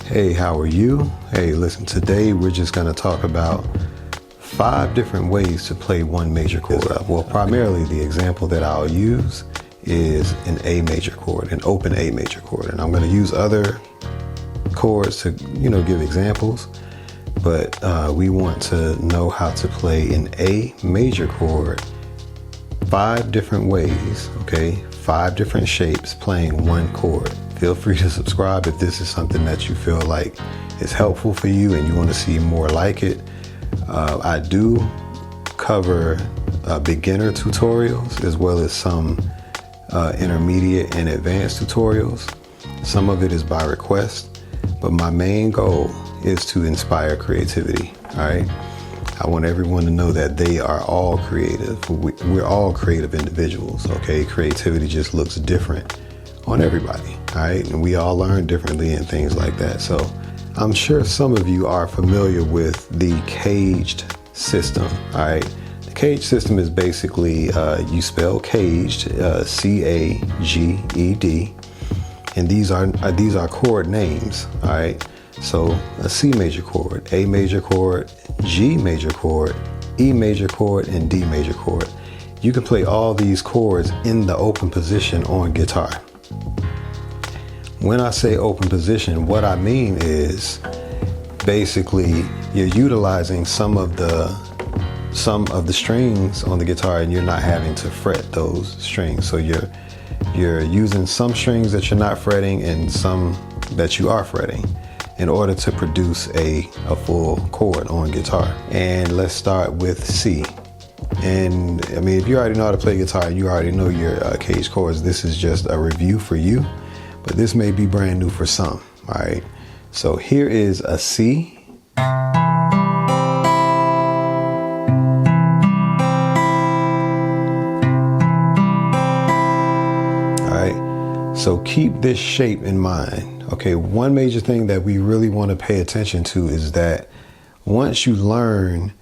Hey, how are you? Hey, listen, today we're just going to talk about 5 different ways to play one major chord. Well, primarily the example that I'll use is an A major chord, an open A major chord. And I'm going to use other chords to, give examples. But we want to know how to play an A major chord 5 different ways, okay? 5 different shapes playing one chord. Feel free to subscribe if this is something that you feel like is helpful for you and you want to see more like it. I do cover beginner tutorials as well as some intermediate and advanced tutorials. Some of it is by request, but my main goal is to inspire creativity, all right? I want everyone to know that they are all creative. We're all creative individuals, okay? Creativity just looks different on everybody, all right? And we all learn differently and things like that. So I'm sure some of you are familiar with the caged system, all right? The caged system is basically, you spell caged, C-A-G-E-D, and these are chord names, all right? So a C major chord, A major chord, G major chord, E major chord, and D major chord. You can play all these chords in the open position on guitar. When I say open position, what I mean is basically you're utilizing some of the strings on the guitar and you're not having to fret those strings. So you're using some strings that you're not fretting and some that you are fretting in order to produce a full chord on guitar. And let's start with C. And I mean, if you already know how to play guitar, you already know your caged chords. This is just a review for you, but this may be brand new for some, all right? So here is a C. All right, so keep this shape in mind. Okay, one major thing that we really want to pay attention to is that once you learn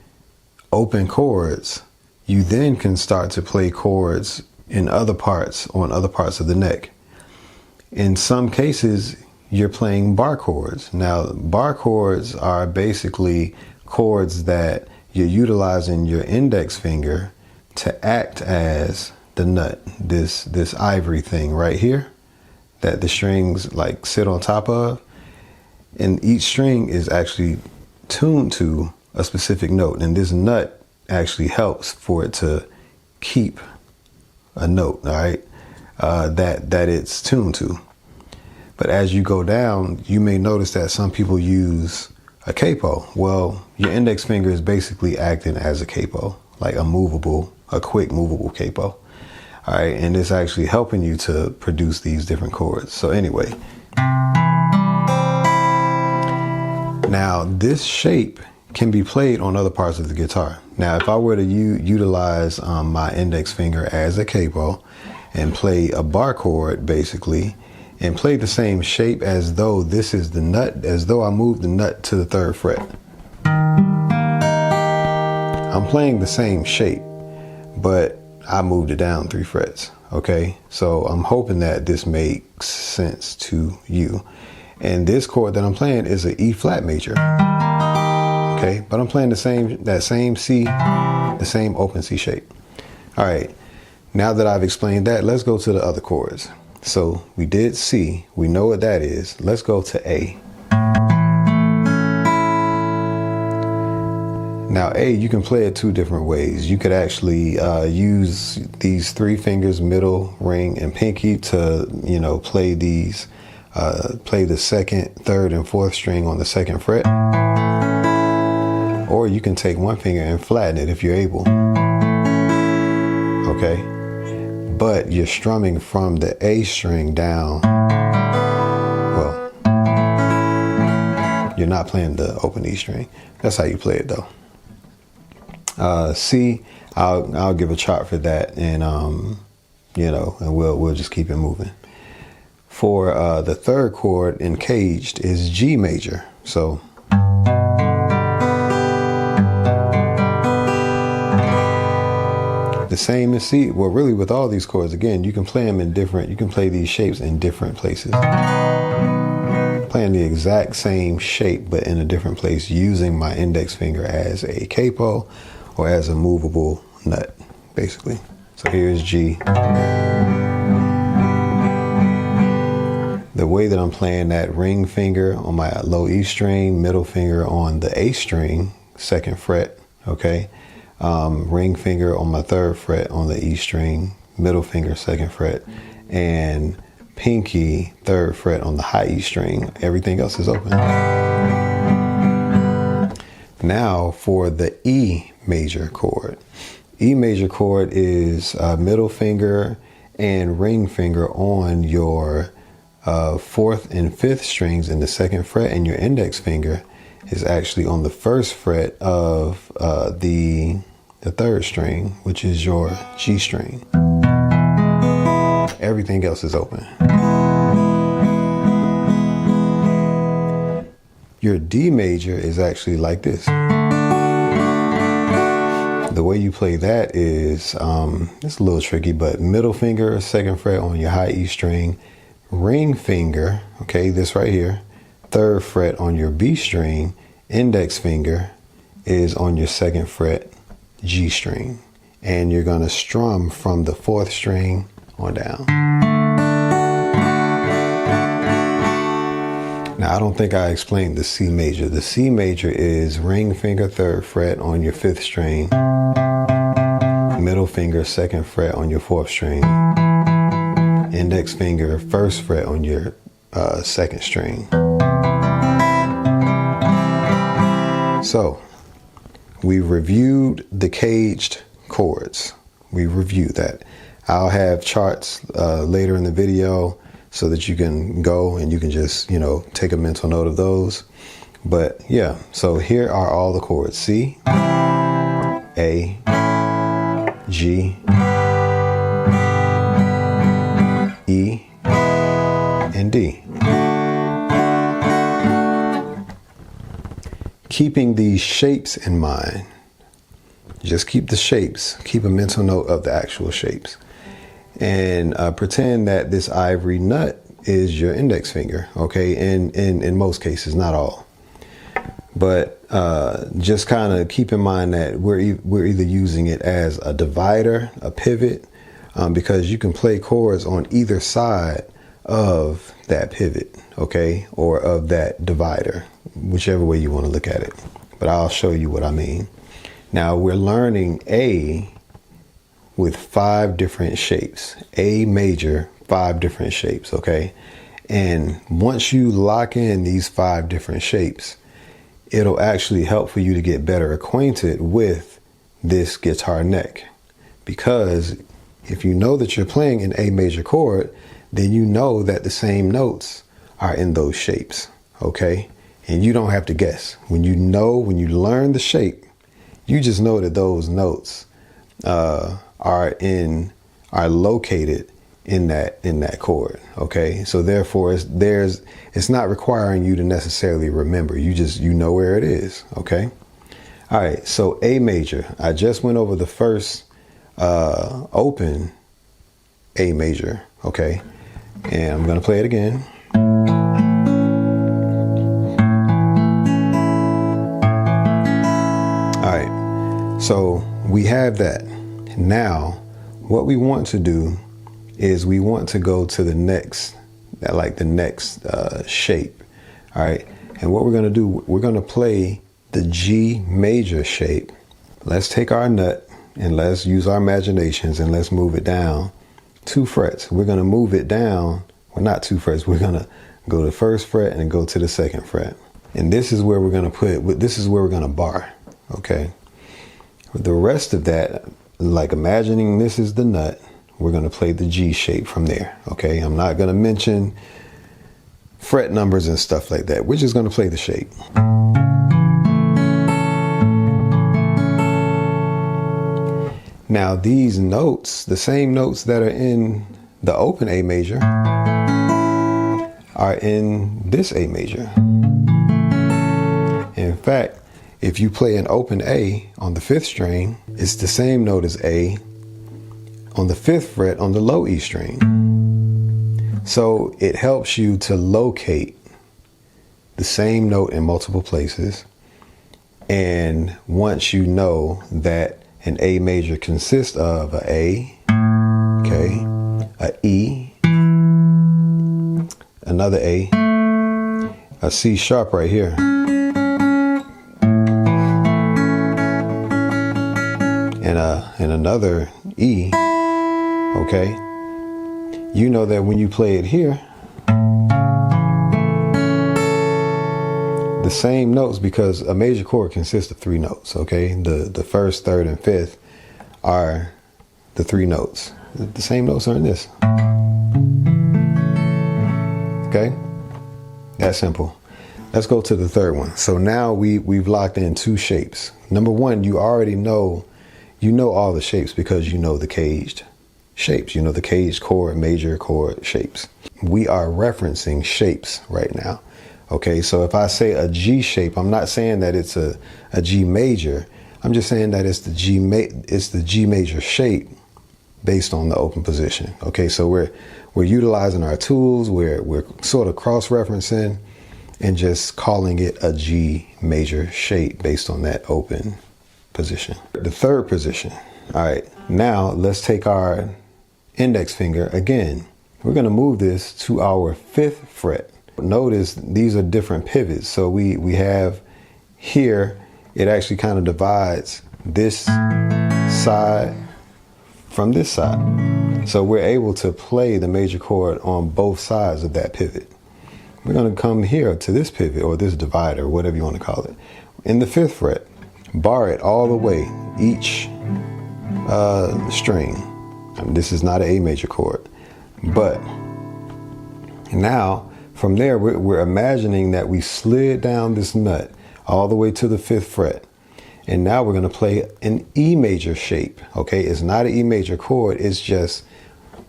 open chords, you then can start to play chords in other parts, on other parts of the neck. In some cases, you're playing bar chords. Now, bar chords are basically chords that you're utilizing your index finger to act as the nut, this ivory thing right here that the strings like sit on top of, and each string is actually tuned to a specific note, and this nut actually helps for it to keep a note, all right, that it's tuned to. But as you go down, you may notice that some people use a capo. Well, your index finger is basically acting as a capo, like a quick movable capo. All right, and it's actually helping you to produce these different chords. So anyway, now this shape can be played on other parts of the guitar. Now, if I were to utilize my index finger as a capo and play a bar chord basically, and play the same shape as though this is the nut, as though I moved the nut to the 3rd fret. I'm playing the same shape, but I moved it down 3 frets, okay? So I'm hoping that this makes sense to you. And this chord that I'm playing is an E flat major, okay? But I'm playing that same C, the same open C shape. All right, now that I've explained that, let's go to the other chords. So we did C, we know what that is. Let's go to A. Now A, you can play it 2 different ways. You could actually use these 3 fingers, middle, ring, and pinky to, play these, play the 2nd, 3rd, and 4th string on the 2nd fret. Or you can take 1 finger and flatten it if you're able. Okay? But you're strumming from the A string down. Well, you're not playing the open E string. That's how you play it though. C, I'll give a chart for that, and and we'll just keep it moving. For the 3rd chord in caged is G major. So the same as C. Well, really with all these chords, again, you can play them in different, you can play these shapes in different places. playing the exact same shape, but in a different place, using my index finger as a capo or as a movable nut, basically. So here's G. The way that I'm playing that, ring finger on my low E string, middle finger on the A string, 2nd fret, okay? Ring finger on my 3rd fret on the E string, middle finger 2nd fret, and pinky 3rd fret on the high E string. Everything else is open. Now for the E major chord. E major chord is middle finger and ring finger on your 4th and 5th strings in the 2nd fret, and your index finger is actually on the 1st fret of the 3rd string, which is your G string. Everything else is open. Your D major is actually like this. The way you play that is, it's a little tricky, but middle finger, 2nd fret on your high E string, ring finger, okay, this right here, 3rd fret on your B string, index finger is on your 2nd fret G string, and you're gonna strum from the 4th string on down. Now, I don't think I explained the C major. The C major is ring finger 3rd fret on your 5th string, middle finger 2nd fret on your 4th string, index finger 1st fret on your 2nd string. So we reviewed the caged chords. We reviewed that. I'll have charts later in the video so that you can go and you can just, you know, take a mental note of those. But yeah, so here are all the chords: C, A, G, E, and D. Keeping these shapes in mind, just keep the shapes, keep a mental note of the actual shapes, and pretend that this ivory nut is your index finger, okay? In most cases, not all. But just kind of keep in mind that we're either using it as a divider, a pivot, because you can play chords on either side of that pivot, okay, or of that divider, whichever way you want to look at it. But I'll show you what I mean. Now we're learning A with 5 different shapes. A major, 5 different shapes, okay? And once you lock in these 5 different shapes, it'll actually help for you to get better acquainted with this guitar neck. Because if you know that you're playing an A major chord, then you know that the same notes are in those shapes, okay? And you don't have to guess. When you learn the shape, you just know that those notes are located in that chord, okay? So therefore it's not requiring you to necessarily remember. You know where it is, okay? All right, so A major. I just went over the first open A major, okay? And I'm gonna play it again. All right, so we have that. Now, what we want to do is we want to go to the next, shape, all right? And what we're gonna do, we're gonna play the G major shape. Let's take our nut and let's use our imaginations and let's move it down 2 frets. We're gonna move it down, well, not 2 frets, we're gonna go to the 1st fret and go to the 2nd fret. And this is where we're gonna bar, okay? The rest of that, like imagining this is the nut, we're gonna play the G shape from there, okay? I'm not gonna mention fret numbers and stuff like that. We're just gonna play the shape. Now these notes, the same notes that are in the open A major, are in this A major. In fact, if you play an open A on the 5th string, it's the same note as A on the 5th fret on the low E string. So it helps you to locate the same note in multiple places. And once you know that an A major consists of a A, okay, a E, another A C sharp right here, and another E, okay, you know that when you play it here, the same notes, because a major chord consists of 3 notes, okay? The first, third, and fifth are the 3 notes. The same notes are in this. Okay? That's simple. Let's go to the third one. So now we've locked in 2 shapes. Number 1, you already know, all the shapes because you know the caged shapes. You know the caged chord, major chord shapes. We are referencing shapes right now. Okay, so if I say a G shape, I'm not saying that it's a G major. I'm just saying that it's the G major shape based on the open position. Okay, so we're utilizing our tools. We're sort of cross-referencing and just calling it a G major shape based on that open position. The third position. All right, now let's take our index finger again. We're going to move this to our 5th fret. Notice these are different pivots. So we have here, it actually kind of divides this side from this side. So we're able to play the major chord on both sides of that pivot. We're going to come here to this pivot, or this divider, whatever you want to call it. In the 5th fret, bar it all the way, each string. I mean, this is not an A major chord, but now from there, we're imagining that we slid down this nut all the way to the 5th fret. And now we're going to play an E major shape. Okay, it's not an E major chord. It's just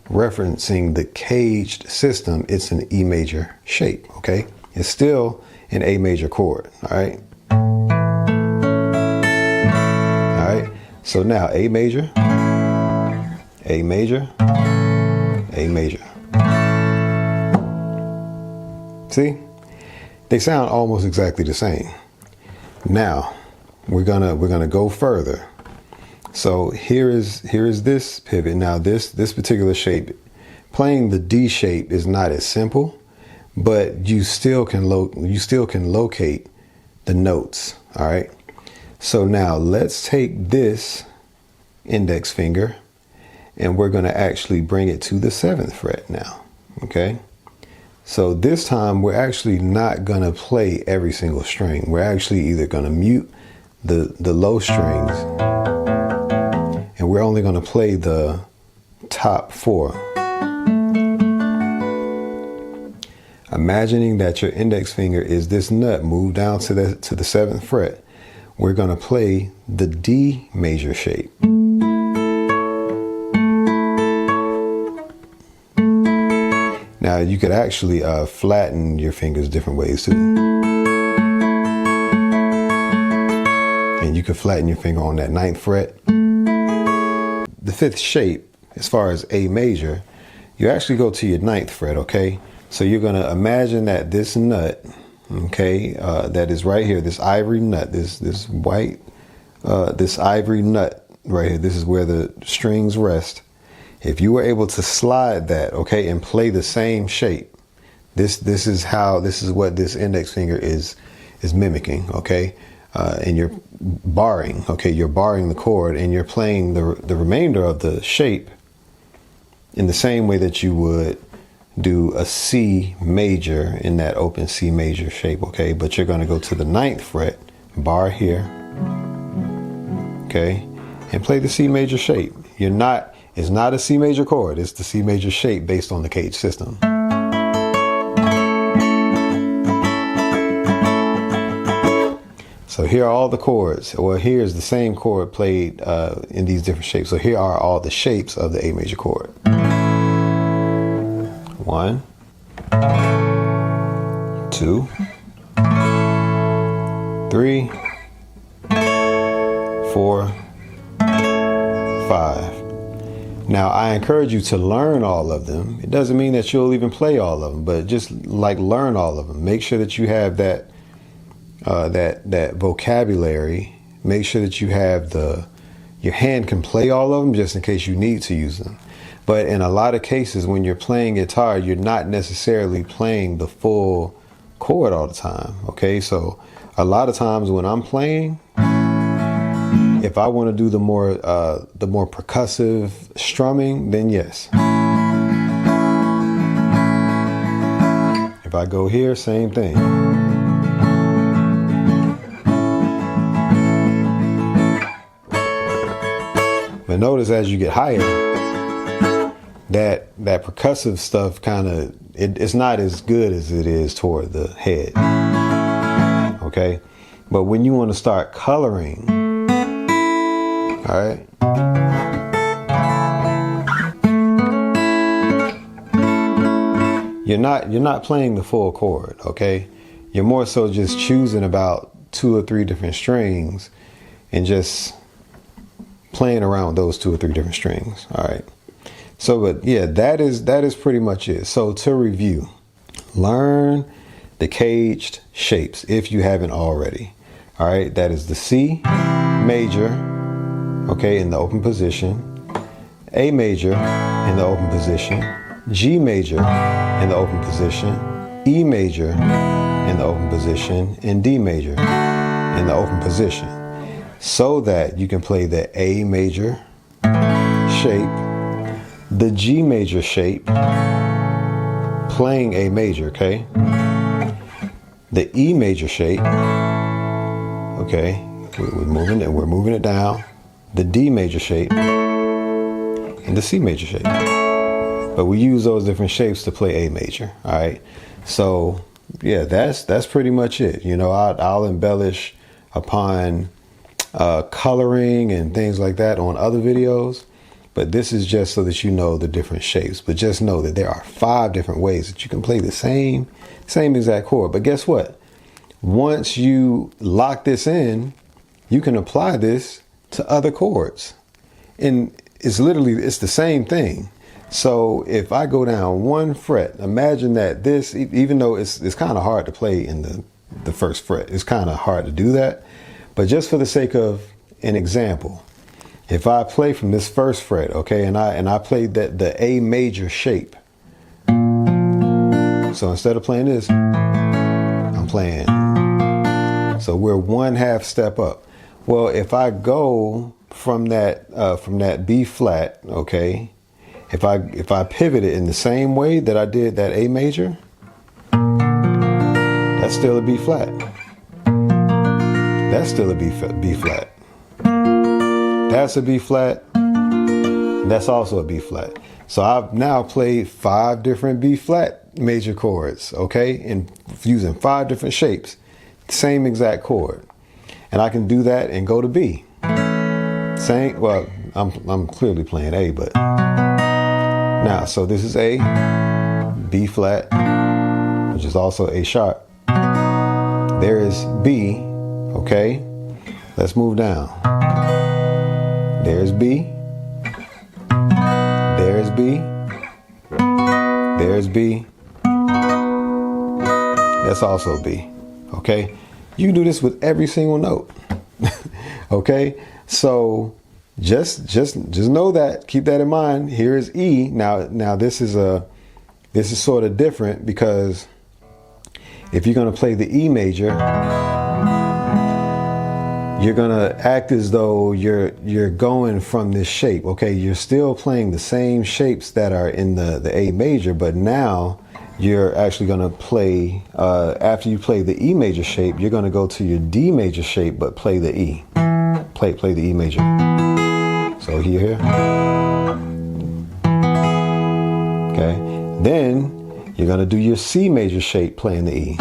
referencing the caged system. It's an E major shape. Okay, it's still an A major chord. All right. All right. So now A major, A major, A major. See, they sound almost exactly the same. Now we're gonna go further. So here is this pivot. Now this particular shape, playing the D shape is not as simple, but you still can locate the notes. All right. So now let's take this index finger and we're gonna actually bring it to the 7th fret now. Okay. So this time we're actually not going to play every single string. We're actually either going to mute the low strings, and we're only going to play the top 4. Imagining that your index finger is this nut moved down to the 7th fret. We're going to play the D major shape. Now you could actually flatten your fingers different ways too. And you could flatten your finger on that 9th fret. The 5th shape, as far as A major, you actually go to your 9th fret, okay? So you're gonna imagine that this nut, okay, that is right here, this ivory nut, this white, this ivory nut right here, this is where the strings rest. If you were able to slide that, okay, and play the same shape, this is what this index finger is mimicking, okay, and you're barring, okay, you're barring the chord and you're playing the remainder of the shape in the same way that you would do a C major in that open C major shape, okay, but you're going to go to the 9th fret, bar here, okay, and play the C major shape. It's not a C major chord, it's the C major shape based on the cage system. So here are all the chords. Well, here's the same chord played in these different shapes. So here are all the shapes of the A major chord. 1, 2, 3, 4, 5. Now, I encourage you to learn all of them. It doesn't mean that you'll even play all of them, but just like learn all of them. Make sure that you have that that vocabulary. Make sure that you have your hand can play all of them just in case you need to use them. But in a lot of cases, when you're playing guitar, you're not necessarily playing the full chord all the time. Okay, so a lot of times when I'm playing, if I want to do the more percussive strumming, then yes. If I go here, same thing. But notice as you get higher, that percussive stuff kind of it's not as good as it is toward the head. Okay, but when you want to start coloring, all right, you're not playing the full chord. Okay, you're more so just choosing about 2 or 3 different strings and just playing around with those 2 or 3 different strings. All right. So, but yeah, that is pretty much it. So to review, learn the caged shapes if you haven't already. All right. That is the C major, okay, in the open position, A major in the open position, G major in the open position, E major in the open position, and D major in the open position, so that you can play the A major shape, the G major shape, playing A major, okay? The E major shape, okay? We're moving it down. The D major shape and the C major shape. But we use those different shapes to play A major, all right? So yeah, that's pretty much it. You know, I'll embellish upon coloring and things like that on other videos. But this is just so that you know the different shapes. But just know that there are 5 different ways that you can play the same exact chord. But guess what? Once you lock this in, you can apply this to other chords. And it's the same thing. So if I go down 1 fret, imagine that this, even though it's kind of hard to play in the 1st fret, it's kind of hard to do that. But just for the sake of an example, if I play from this 1st fret, okay, and I played the A major shape. So instead of playing this, I'm playing. So we're 1/2 step up. Well, if I go from that B flat, okay, if I pivot it in the same way that I did that A major, that's still a B flat. That's still a B flat. That's a B flat. That's also a B flat. So I've now played 5 different B flat major chords, okay, and using 5 different shapes, same exact chord, and I can do that and go to B. Same. Well, I'm clearly playing A, but now so this is A, B flat, which is also A sharp. There is B, okay. Let's move down. There's B. There's B. There's B. That's also B. Okay? You can do this with every single note. Okay? So just know that. Keep that in mind. Here is E. Now this is sort of different, because if you're going to play the E major, you're gonna act as though you're going from this shape. Okay, you're still playing the same shapes that are in the A major, but now you're actually gonna play, after you play the E major shape, you're gonna go to your D major shape, but play the E. Play the E major. So here. Okay, then you're gonna do your C major shape playing the E.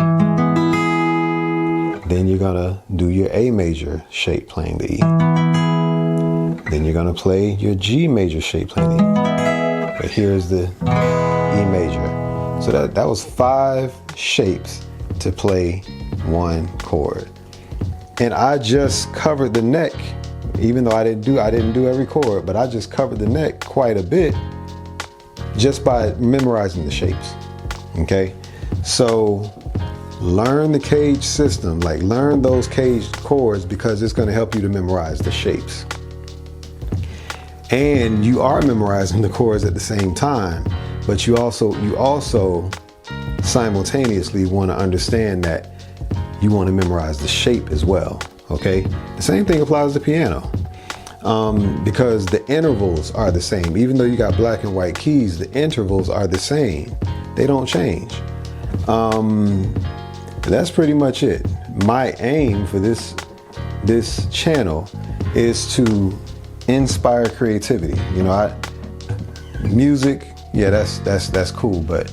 Then you're gonna do your A major shape playing the E. Then you're gonna play your G major shape playing the E. But here's the E major. So that was 5 shapes to play 1 chord. And I just covered the neck even though I didn't do every chord, but I just covered the neck quite a bit just by memorizing the shapes. Okay, so learn the cage system, like learn those caged chords, because it's going to help you to memorize the shapes. And you are memorizing the chords at the same time, but you also simultaneously want to understand that you want to memorize the shape as well. Okay, the same thing applies to piano, because the intervals are the same. Even though you got black and white keys, the intervals are the same. They don't change. That's pretty much it. My aim for this channel is to inspire creativity. You know, music, yeah, that's cool, but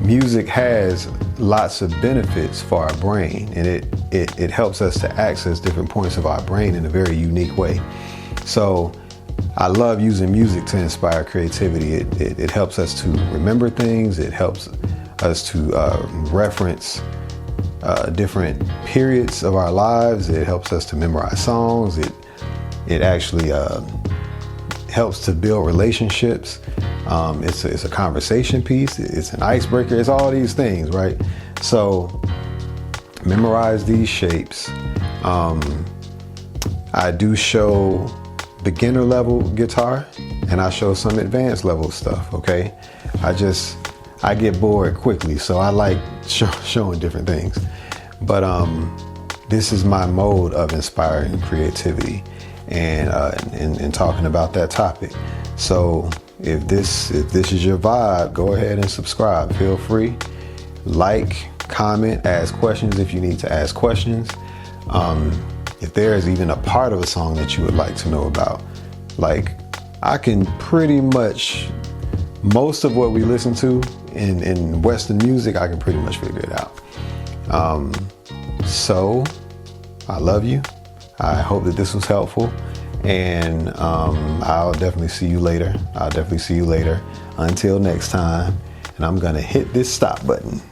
music has lots of benefits for our brain, and it helps us to access different points of our brain in a very unique way. So I love using music to inspire creativity. It helps us to remember things. It helps us to reference different periods of our lives. It helps us to memorize songs. It actually helps to build relationships. It's a conversation piece. It's an icebreaker. It's all these things, right? So memorize these shapes. I do show beginner level guitar, and I show some advanced level stuff. Okay, I get bored quickly, so I like showing different things. But this is my mode of inspiring creativity and talking about that topic. So if this is your vibe, go ahead and subscribe. Feel free, like, comment, ask questions if you need to ask questions. If there is even a part of a song that you would like to know about, like, I can pretty much, most of what we listen to in Western music, I can pretty much figure it out. So I love you. I hope that this was helpful, and I'll definitely see you later. Until next time, and I'm gonna hit this stop button.